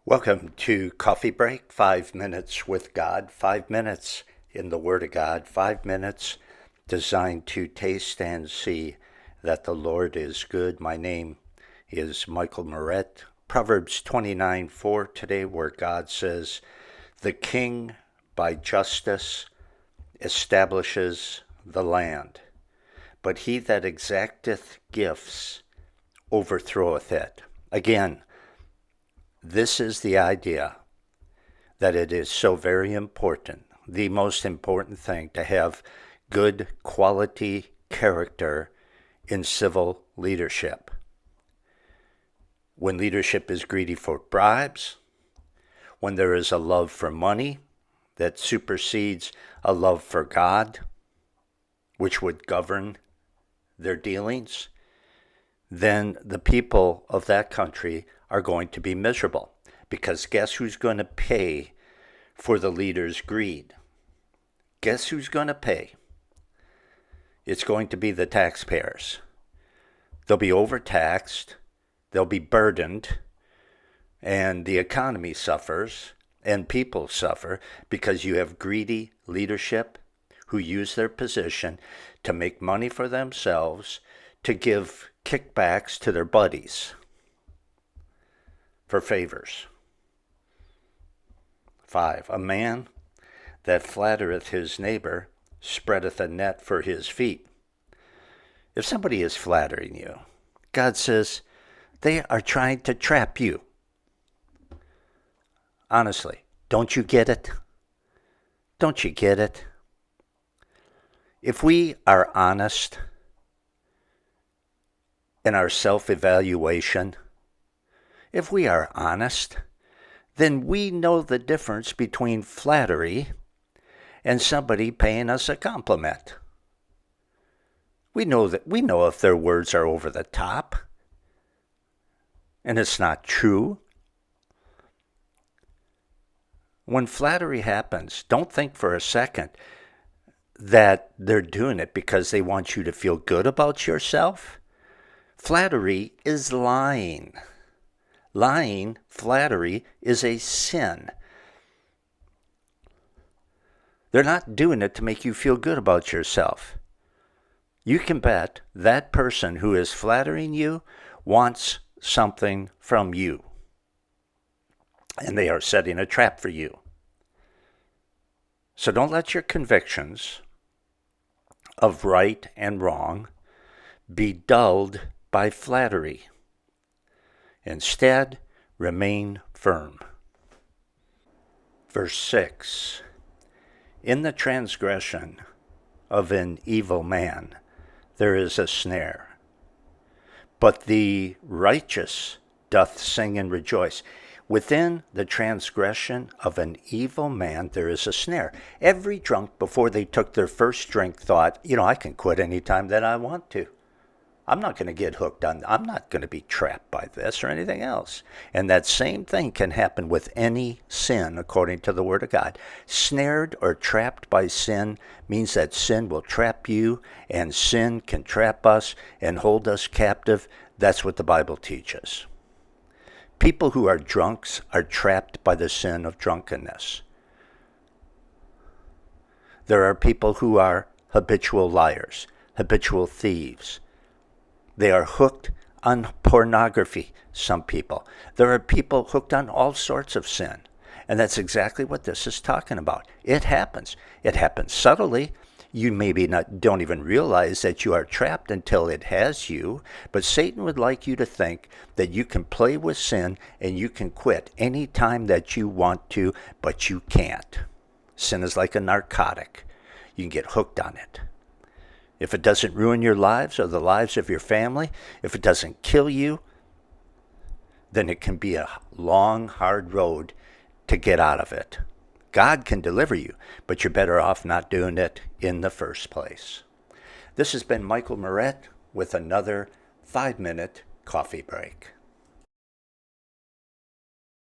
Welcome to Coffee Break, 5 minutes with God, 5 minutes in the Word of God, 5 minutes designed to taste and see that the Lord is good. My name is Michael Moret. Proverbs 29:4 today, where God says, "The king by justice establishes the land, but he that exacteth gifts overthroweth it." Again, this is the idea that it is so very important, the most important thing, to have good quality character in civil leadership. When leadership is greedy for bribes, when there is a love for money that supersedes a love for God, which would govern their dealings, then the people of that country are going to be miserable. Because guess who's going to pay for the leader's greed? Guess who's going to pay? It's going to be the taxpayers. They'll be overtaxed, they'll be burdened, and the economy suffers, and people suffer because you have greedy leadership who use their position to make money for themselves, to give kickbacks to their buddies for favors. 5, a man that flattereth his neighbor spreadeth a net for his feet. If somebody is flattering you, God says they are trying to trap you. Honestly, don't you get it? Don't you get it? If we are honest in our self-evaluation, if we are honest, then we know the difference between flattery and somebody paying us a compliment. We know if their words are over the top and it's not true. When flattery happens, don't think for a second that they're doing it because they want you to feel good about yourself. Flattery is lying. Lying, flattery, is a sin. They're not doing it to make you feel good about yourself. You can bet that person who is flattering you wants something from you. And they are setting a trap for you. So don't let your convictions of right and wrong be dulled by flattery. Instead, remain firm. Verse 6, "In the transgression of an evil man there is a snare, but the righteous doth sing and rejoice." Within the transgression of an evil man there is a snare. Every drunk, before they took their first drink, thought, I can quit any time that I want to. I'm not going to get hooked on, I'm not going to be trapped by this or anything else. And that same thing can happen with any sin, according to the Word of God. Snared or trapped by sin means that sin will trap you, and sin can trap us and hold us captive. That's what the Bible teaches. People who are drunks are trapped by the sin of drunkenness. There are people who are habitual liars, habitual thieves. They are hooked on pornography, some people. There are people hooked on all sorts of sin. And that's exactly what this is talking about. It happens. It happens subtly. You maybe don't even realize that you are trapped until it has you. But Satan would like you to think that you can play with sin and you can quit any time that you want to, but you can't. Sin is like a narcotic. You can get hooked on it. If it doesn't ruin your lives or the lives of your family, if it doesn't kill you, then it can be a long, hard road to get out of it. God can deliver you, but you're better off not doing it in the first place. This has been Michael Moret with another 5-minute coffee break.